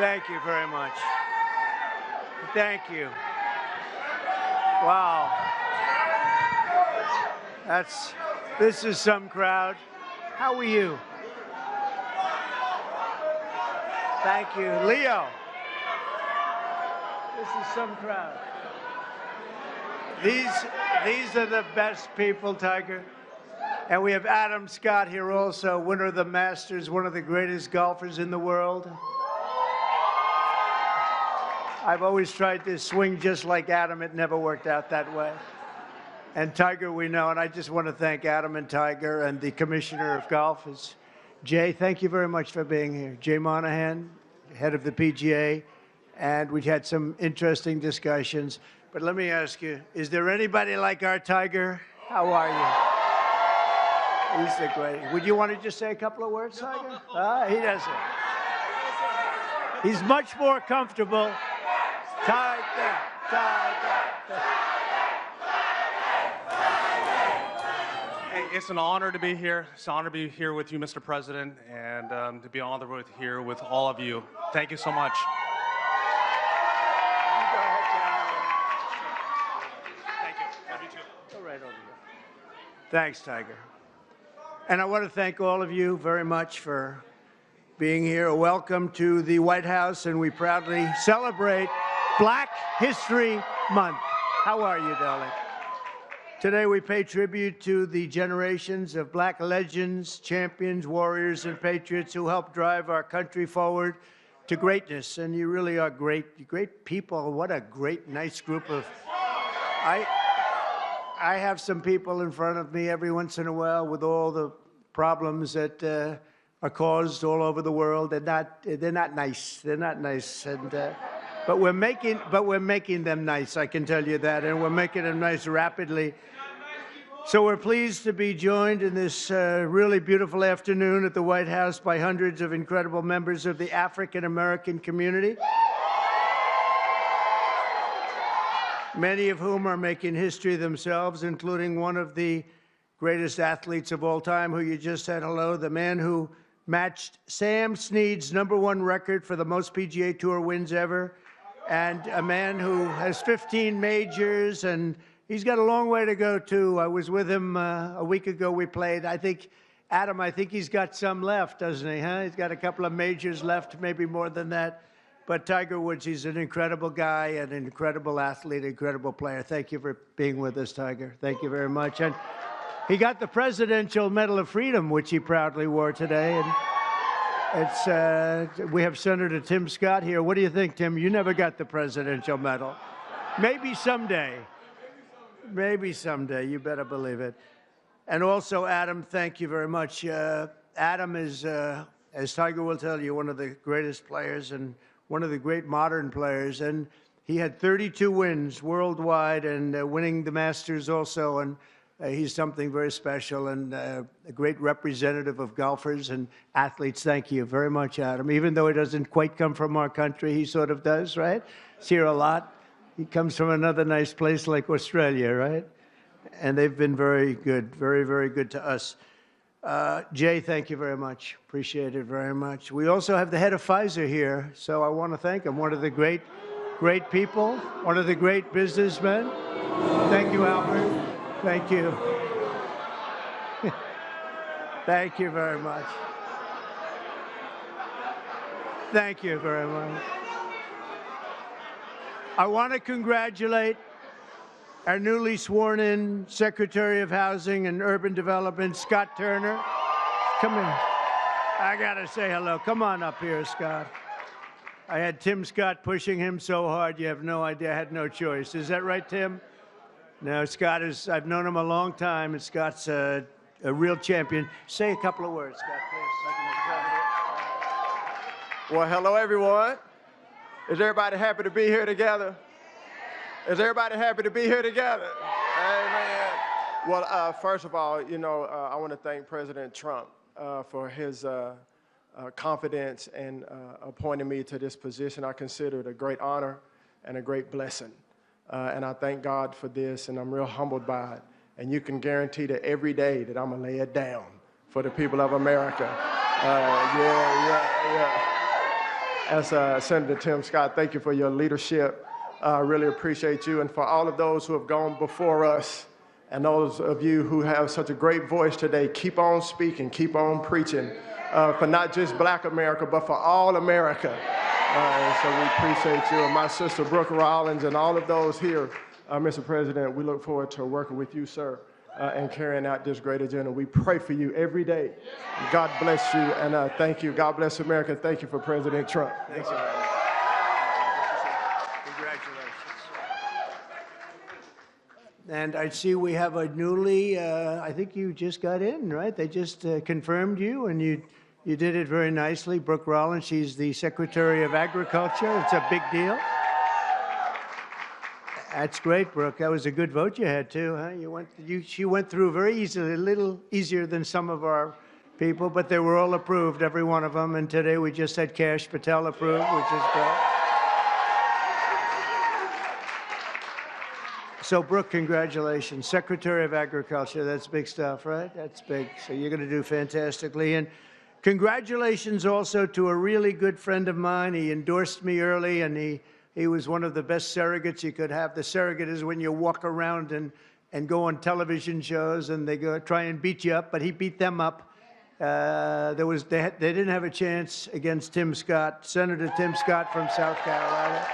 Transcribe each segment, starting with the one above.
Thank you very much. Thank you. Wow. This is some crowd. How are you? Thank you. Leo. This is some crowd. These are the best people, Tiger. And we have Adam Scott here also, winner of the Masters, one of the greatest golfers in the world. I've always tried to swing just like Adam. It never worked out that way. And Tiger, we know, and I just want to thank Adam and Tiger and the Commissioner of Golf. Jay, thank you very much for being here. Jay Monahan, head of the PGA, and we had some interesting discussions. But let me ask you, is there anybody like our Tiger? How are you? He's the great. Would you want to just say a couple of words, Tiger? He doesn't. He's much more comfortable. Tiger. Hey, it's an honor to be here. It's an honor to be here with you, Mr. President, and to be on the road here with all of you. Thank you so much. Thank you. Love you too. Go right over here. Thanks, Tiger. And I want to thank all of you very much for being here. Welcome to the White House, and we proudly celebrate Black History Month. How are you, darling? Today we pay tribute to the generations of black legends, champions, warriors, and patriots who helped drive our country forward to greatness. And you really are great people. What a great, nice group of... I have some people in front of me every once in a while with all the problems that are caused all over the world. They're not nice. They're not nice. And but we're making them nice, I can tell you that, and we're making them nice rapidly. So we're pleased to be joined in this really beautiful afternoon at the White House by hundreds of incredible members of the African American community, many of whom are making history themselves, including one of the greatest athletes of all time, who you just said hello, the man who matched Sam Snead's #1 record for the most PGA Tour wins ever, and a man who has 15 majors, and he's got a long way to go, too. I was with him a week ago. We played. Adam, I think he's got some left, doesn't he, huh? He's got a couple of majors left, maybe more than that. But Tiger Woods, he's an incredible guy, an incredible athlete, incredible player. Thank you for being with us, Tiger. Thank you very much. And he got the Presidential Medal of Freedom, which he proudly wore today. And we have Senator Tim Scott here. What do you think, Tim? You never got the Presidential Medal. Maybe someday. Maybe someday. You better believe it. And also, Adam, thank you very much. Adam is, as Tiger will tell you, one of the greatest players and one of the great modern players. And he had 32 wins worldwide and winning the Masters also. And he's something very special and a great representative of golfers and athletes. Thank you very much, Adam. Even though he doesn't quite come from our country, he sort of does, right? He's here a lot. He comes from another nice place like Australia, right? And they've been very good, very, very good to us. Jay, thank you very much. Appreciate it very much. We also have the head of Pfizer here, so I want to thank him. One of the great people, one of the great businessmen. Thank you, Albert. Thank you. Thank you very much. Thank you very much. I want to congratulate our newly sworn-in Secretary of Housing and Urban Development, Scott Turner. Come in. I got to say hello. Come on up here, Scott. I had Tim Scott pushing him so hard, you have no idea. I had no choice. Is that right, Tim? No, Scott is, I've known him a long time, and Scott's a real champion. Say a couple of words, Scott, please. Well, hello, everyone. Is everybody happy to be here together? Is everybody happy to be here together? Amen. Well, first of all, I want to thank President Trump for his confidence and appointing me to this position. I consider it a great honor and a great blessing. And I thank God for this, and I'm real humbled by it. And you can guarantee that every day that I'm going to lay it down for the people of America. as Senator Tim Scott, thank you for your leadership. I really appreciate you. And for all of those who have gone before us, and those of you who have such a great voice today, keep on speaking, keep on preaching for not just Black America, but for all America. And so we appreciate you. And my sister, Brooke Rollins, and all of those here, Mr. President, we look forward to working with you, sir, and carrying out this great agenda. We pray for you every day. God bless you, and thank you. God bless America. Thank you for President Trump. Thanks a lot. Congratulations. And I see we have a newly, I think you just got in, right? They just confirmed you, and you did it very nicely. Brooke Rollins, she's the Secretary of Agriculture. It's a big deal. That's great, Brooke. That was a good vote you had, too, huh? She went through very easily, a little easier than some of our people, but they were all approved, every one of them. And today we just had Kash Patel approved, which is great. So, Brooke, congratulations. Secretary of Agriculture, that's big stuff, right? That's big. So you're going to do fantastically. And congratulations also to a really good friend of mine. He endorsed me early, and he was one of the best surrogates you could have. The surrogate is when you walk around and go on television shows and they go try and beat you up, but he beat them up. They didn't have a chance against Tim Scott, Senator Tim Scott from South Carolina.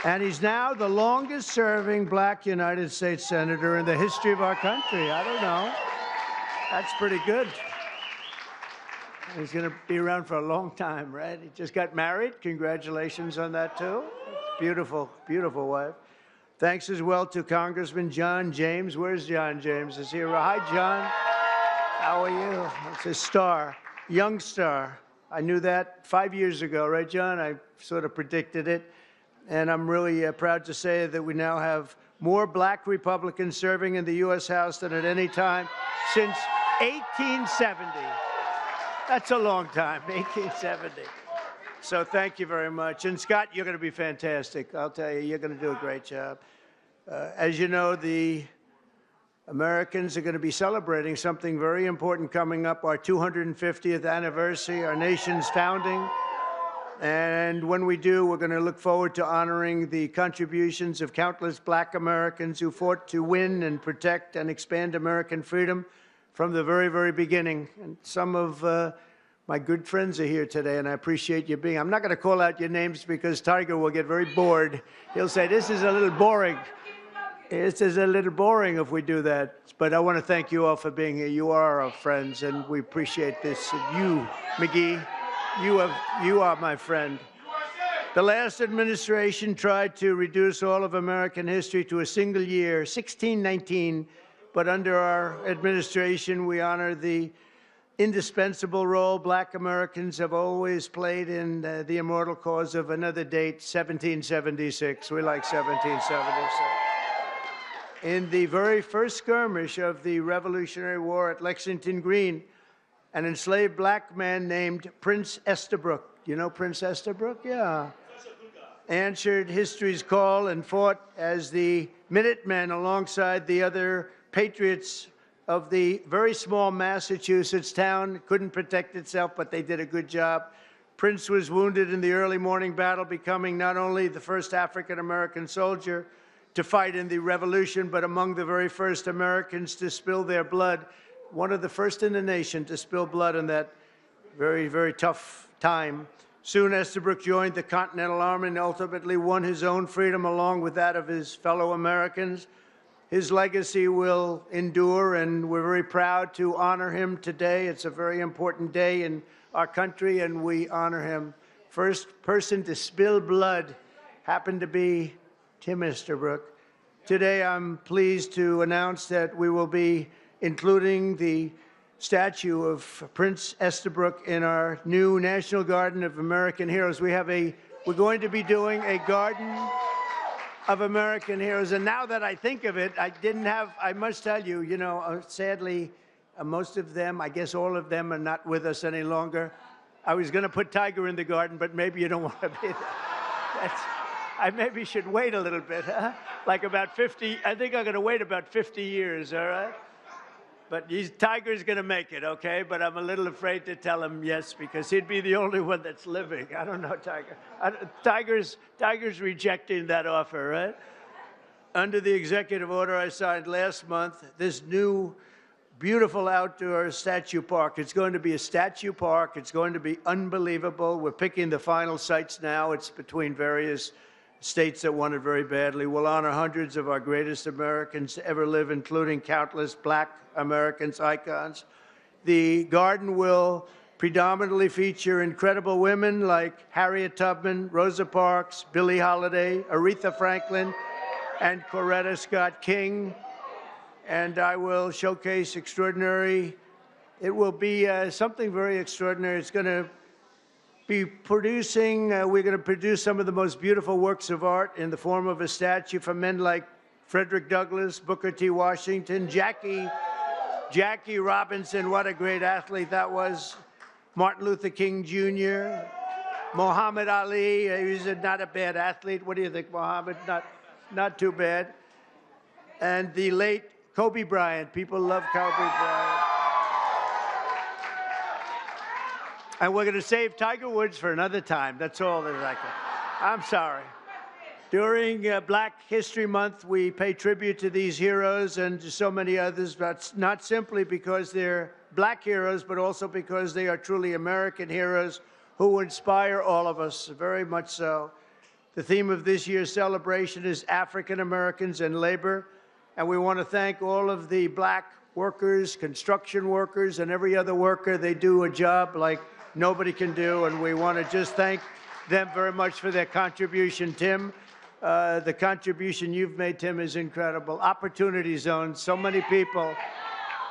And he's now the longest serving Black United States Senator in the history of our country. I don't know. That's pretty good. He's going to be around for a long time, right? He just got married. Congratulations on that, too. Beautiful, beautiful wife. Thanks as well to Congressman John James. Where's John James? Is he around? Hi, John. How are you? It's a star, young star. I knew that 5 years ago, right, John? I sort of predicted it. And I'm really proud to say that we now have more Black Republicans serving in the U.S. House than at any time since 1870. That's a long time, 1870. So thank you very much. And Scott, you're going to be fantastic. I'll tell you, you're going to do a great job. As you know, the Americans are going to be celebrating something very important coming up, our 250th anniversary, our nation's founding. And when we do, we're going to look forward to honoring the contributions of countless Black Americans who fought to win and protect and expand American freedom from the very, very beginning. And some of my good friends are here today, and I appreciate you being. I'm not going to call out your names because Tiger will get very bored. He'll say, this is a little boring. This is a little boring if we do that. But I want to thank you all for being here. You are our friends, and we appreciate this. And you, McGee, you are my friend. The last administration tried to reduce all of American history to a single year, 1619. But under our administration, we honor the indispensable role Black Americans have always played in the immortal cause of another date, 1776. We like 1776. In the very first skirmish of the Revolutionary War at Lexington Green, an enslaved Black man named Prince Estabrook, you know Prince Estabrook? Yeah. Answered history's call and fought as the Minutemen alongside the other patriots of the very small Massachusetts town. Couldn't protect itself, but they did a good job. Prince was wounded in the early morning battle, becoming not only the first African-American soldier to fight in the Revolution, but among the very first Americans to spill their blood. One of the first in the nation to spill blood in that very, very tough time. Soon Estabrook joined the Continental Army and ultimately won his own freedom along with that of his fellow Americans. His legacy will endure, and we're very proud to honor him today. It's a very important day in our country, and we honor him. First person to spill blood happened to be Tim Estabrook. Today, I'm pleased to announce that we will be including the statue of Prince Estabrook in our new National Garden of American Heroes. We're going to be doing a Garden of American Heroes. And now that I think of it, I must tell you, sadly, most of them, I guess all of them are not with us any longer. I was going to put Tiger in the garden, but maybe you don't want to be there. I maybe should wait a little bit, huh? Like about 50, I think I'm going to wait about 50 years, all right? But Tiger's going to make it, okay? But I'm a little afraid to tell him yes because he'd be the only one that's living. I don't know, Tiger. Tiger's rejecting that offer, right? Under the executive order I signed last month, this new beautiful outdoor statue park. It's going to be a statue park. It's going to be unbelievable. We're picking the final sites now. It's between various states that want it very badly. We'll honor hundreds of our greatest Americans to ever live, including countless Black Americans, icons. The garden will predominantly feature incredible women like Harriet Tubman, Rosa Parks, Billie Holiday, Aretha Franklin, and Coretta Scott King. And I will showcase extraordinary. It will be something very extraordinary. It's going to be producing, we're going to produce some of the most beautiful works of art in the form of a statue from men like Frederick Douglass, Booker T. Washington, Jackie Robinson, what a great athlete that was, Martin Luther King Jr., Muhammad Ali, he's not a bad athlete. What do you think, Muhammad? Not too bad. And the late Kobe Bryant. People love Kobe Bryant. And we're going to save Tiger Woods for another time. That's all that I can. I'm sorry. During Black History Month, we pay tribute to these heroes and to so many others, but not simply because they're Black heroes, but also because they are truly American heroes who inspire all of us, very much so. The theme of this year's celebration is African Americans and labor. And we want to thank all of the Black workers, construction workers, and every other worker. They do a job like nobody can do, and we want to just thank them very much for their contribution. Tim, the contribution you've made, Tim, is incredible. Opportunity Zone, so many people,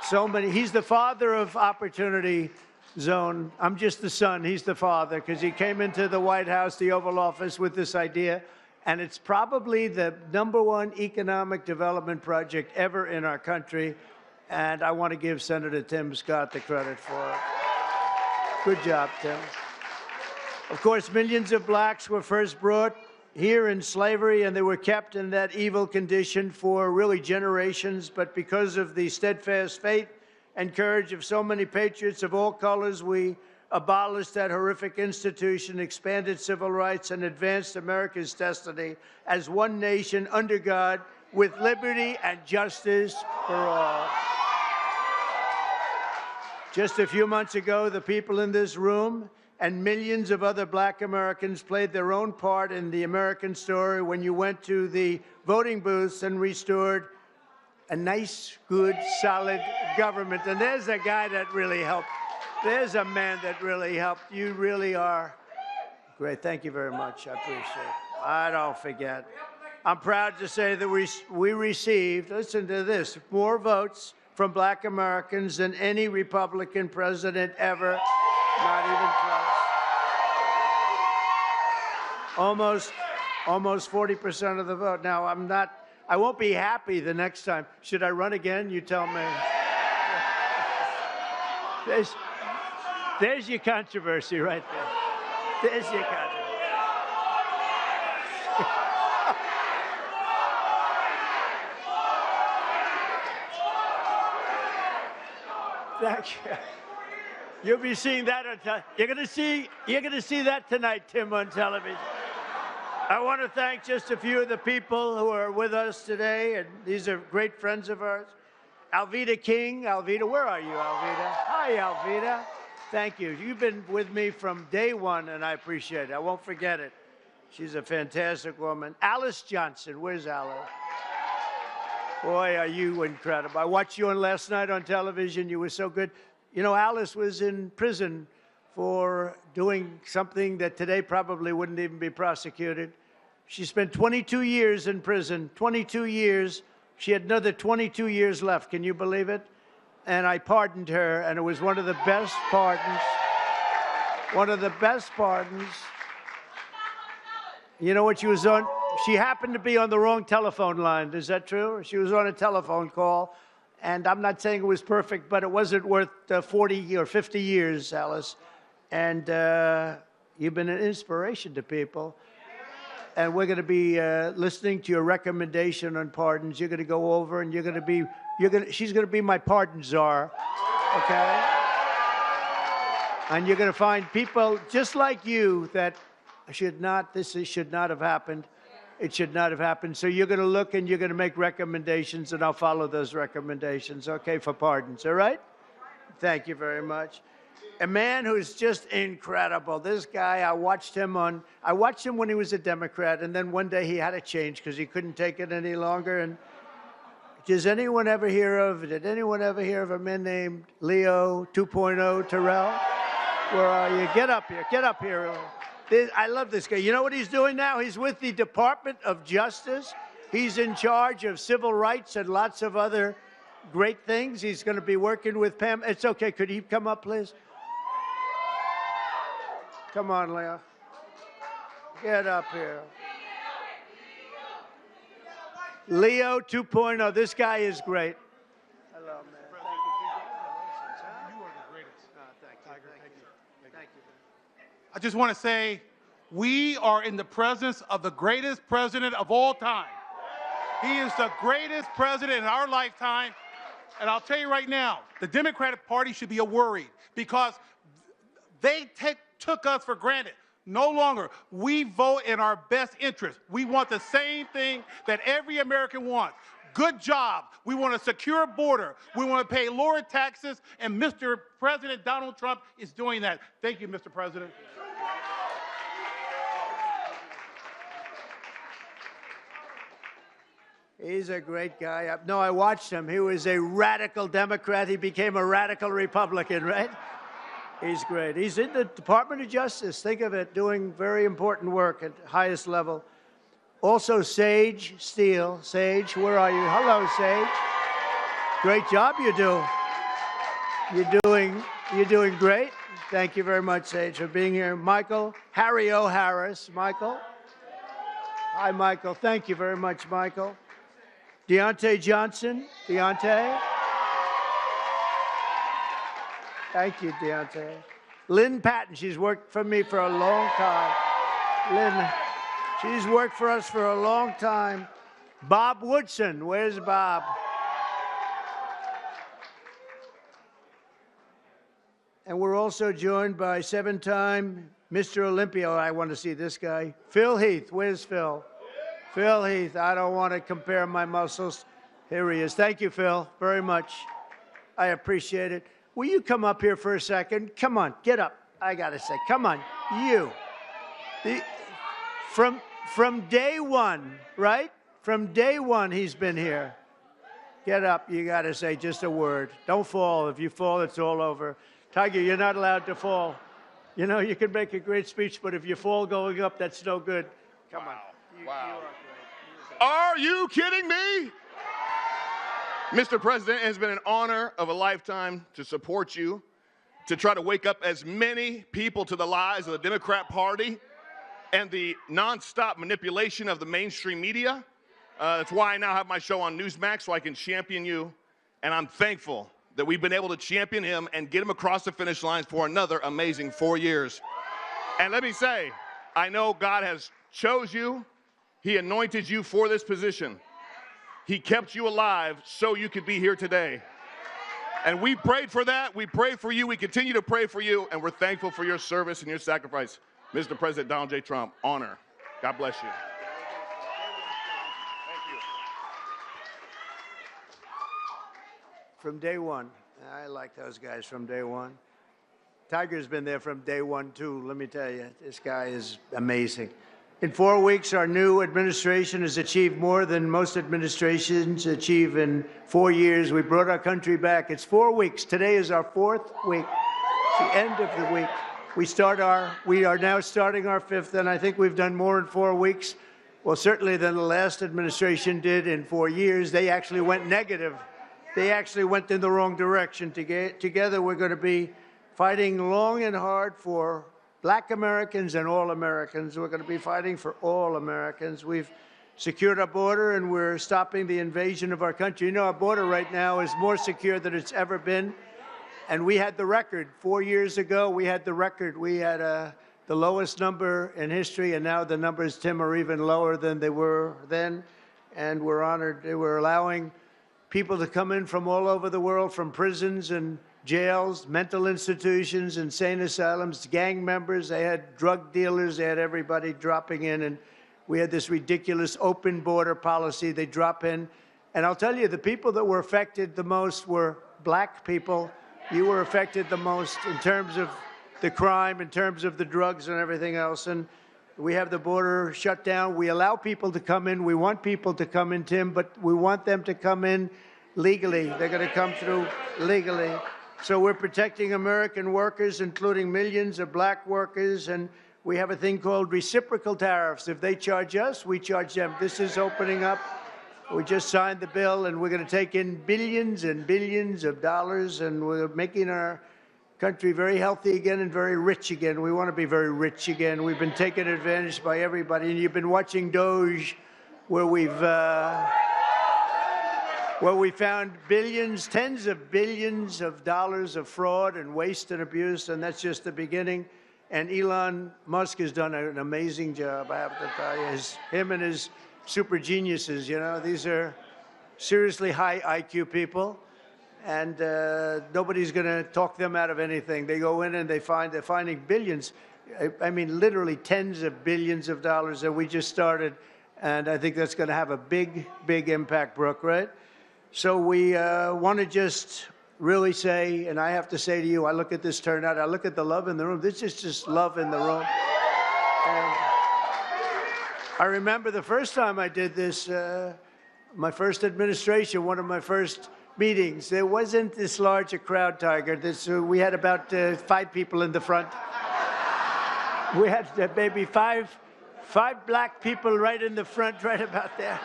so many. He's the father of Opportunity Zone. I'm just the son. He's the father because he came into the White House, the Oval Office, with this idea. And it's probably the #1 economic development project ever in our country. And I want to give Senator Tim Scott the credit for it. Good job, Tim. Of course, millions of Blacks were first brought here in slavery, and they were kept in that evil condition for really generations. But because of the steadfast faith and courage of so many patriots of all colors, we abolished that horrific institution, expanded civil rights, and advanced America's destiny as one nation under God with liberty and justice for all. Just a few months ago, the people in this room and millions of other Black Americans played their own part in the American story when you went to the voting booths and restored a nice, good, solid government. And there's a guy that really helped. There's a man that really helped. You really are great. Thank you very much. I appreciate it. I don't forget. I'm proud to say that we received, listen to this, more votes from Black Americans than any Republican president ever. Not even close. Almost 40% of the vote. Now, I won't be happy the next time. Should I run again? You tell me. There's your controversy right there. There's your controversy. Thank you. You'll be seeing that on you're going to see that tonight, Tim, on television. I want to thank just a few of the people who are with us today, and these are great friends of ours. Alveda King. Alveda, where are you, Alveda? Hi, Alveda. Thank you. You've been with me from day one, and I appreciate it. I won't forget it. She's a fantastic woman. Alice Johnson. Where's Alice? Boy, are you incredible. I watched you on last night on television. You were so good. You know, Alice was in prison for doing something that today probably wouldn't even be prosecuted. She spent 22 years in prison, 22 years. She had another 22 years left. Can you believe it? And I pardoned her, and it was one of the best pardons. One of the best pardons. You know what she was on? She happened to be on the wrong telephone line. Is that true? She was on a telephone call. And I'm not saying it was perfect, but it wasn't worth 40 or 50 years, Alice. And you've been an inspiration to people. And we're going to be listening to your recommendation on pardons. You're going to go over and you're going to be she's gonna be my pardon czar, okay? And you're gonna find people just like you that should not have happened. It should not have happened. So you're gonna look and you're gonna make recommendations, and I'll follow those recommendations, okay, for pardons, all right? Thank you very much. A man who's just incredible. This guy, I watched him when he was a Democrat, and then one day he had to change because he couldn't take it any longer. And did anyone ever hear of a man named Leo 2.0 Terrell? Where are you? Get up here. I love this guy. You know what he's doing now? He's with the Department of Justice. He's in charge of civil rights and lots of other great things. He's going to be working with Pam. It's okay. Could he come up, please? Come on, Leo. Get up here. Leo 2.0. This guy is great. Hello, man. Thank you. You are the greatest. Thank you. Thank you. I just want to say we are in the presence of the greatest president of all time. He is the greatest president in our lifetime. And I'll tell you right now, the Democratic Party should be worried because they took us for granted. No longer. We vote in our best interest. We want the same thing that every American wants. Good job. We want a secure border. We want to pay lower taxes, and Mr. President Donald Trump is doing that. Thank you, Mr. President. He's a great guy. No, I watched him. He was a radical Democrat. He became a radical Republican, right? He's great. He's in the Department of Justice. Think of it, doing very important work at the highest level. Also, Sage Steele. Sage, where are you? Hello, Sage. Great job you do. You're doing great. Thank you very much, Sage, for being here. Michael, Harry O. Harris. Michael. Hi, Michael. Thank you very much, Michael. Deontay Johnson. Deontay. Thank you, Deontay. Lynn Patton, she's worked for me for a long time. Lynn, she's worked for us for a long time. Bob Woodson, where's Bob? And we're also joined by seven-time Mr. Olympia. I want to see this guy. Phil Heath, where's Phil? Phil Heath, I don't want to compare my muscles. Here he is. Thank you, Phil, very much. I appreciate it. Will you come up here for a second? Come on, get up. I got to say, come on, you. From day one, right? From day one, he's been here. Get up. You got to say just a word. Don't fall. If you fall, it's all over. Tiger, you're not allowed to fall. You know, you can make a great speech, but if you fall going up, that's no good. Come on. You are great. Are you kidding me? Mr. President, it has been an honor of a lifetime to support you, to try to wake up as many people to the lies of the Democrat Party and the nonstop manipulation of the mainstream media. That's why I now have my show on Newsmax, so I can champion you. And I'm thankful that we've been able to champion him and get him across the finish line for another amazing 4 years. And let me say, I know God has chose you. He anointed you for this position. He kept you alive so you could be here today. And we prayed for that. We prayed for you. We continue to pray for you. And we're thankful for your service and your sacrifice. Mr. President Donald J. Trump, honor. God bless you. From day one. I like those guys from day one. Tiger's been there from day one, too. Let me tell you, this guy is amazing. In 4 weeks, our new administration has achieved more than most administrations achieve in 4 years. We brought our country back. It's 4 weeks. Today is our 4th week. It's the end of the week. We are now starting our 5th, and I think we've done more in 4 weeks. Well, certainly than the last administration did in 4 years. They actually went negative. They actually went in the wrong direction. Together, we're going to be fighting long and hard for Black Americans and all Americans. We're going to be fighting for all Americans. We've secured our border, and we're stopping the invasion of our country. You know, our border right now is more secure than it's ever been. And we had the record. 4 years ago, we had the record. We had the lowest number in history, and now the numbers, Tim, are even lower than they were then. And we're honored. We're allowing people to come in from all over the world, from prisons and jails, mental institutions, insane asylums, gang members. They had drug dealers. They had everybody dropping in. And we had this ridiculous open border policy. They drop in. And I'll tell you, the people that were affected the most were black people. You were affected the most in terms of the crime, in terms of the drugs and everything else. And we have the border shut down. We allow people to come in. We want people to come in, Tim, but we want them to come in legally. They're going to come through legally. So we're protecting American workers, including millions of black workers, and we have a thing called reciprocal tariffs. If they charge us, we charge them. This is opening up. We just signed the bill, and we're going to take in billions and billions of dollars, and we're making our country very healthy again and very rich again. We want to be very rich again. We've been taken advantage by everybody, and you've been watching Doge, where we found billions, tens of billions of dollars of fraud and waste and abuse, and that's just the beginning. And Elon Musk has done an amazing job, I have to tell you. Him and his super geniuses, you know, these are seriously high IQ people, and nobody's going to talk them out of anything. They go in and they're finding billions. I mean, literally tens of billions of dollars that we just started, and I think that's going to have a big, big impact, Brooke, right? So we want to just really say, and I have to say to you, I look at this turnout, I look at the love in the room. This is just love in the room. And I remember the first time I did this, my first administration, one of my first meetings, there wasn't this large a crowd, Tiger. We had about 5 people in the front. We had maybe five black people right in the front, right about there.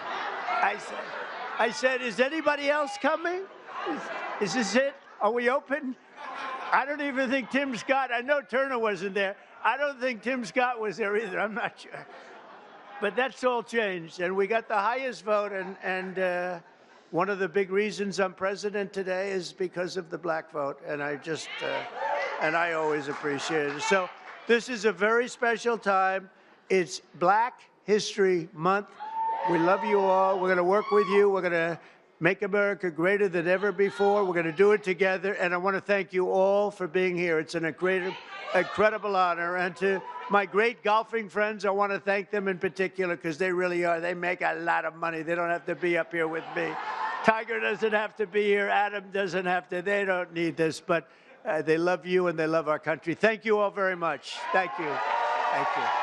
I said, is anybody else coming? Is this it? Are we open? I don't even think Tim Scott, I know Turner wasn't there. I don't think Tim Scott was there either, I'm not sure. But that's all changed, and we got the highest vote, and one of the big reasons I'm president today is because of the black vote, and I always appreciate it. So this is a very special time. It's Black History Month. We love you all. We're going to work with you. We're going to make America greater than ever before. We're going to do it together. And I want to thank you all for being here. It's an incredible honor. And to my great golfing friends, I want to thank them in particular because they really are. They make a lot of money. They don't have to be up here with me. Tiger doesn't have to be here. Adam doesn't have to. They don't need this. But they love you and they love our country. Thank you all very much. Thank you. Thank you.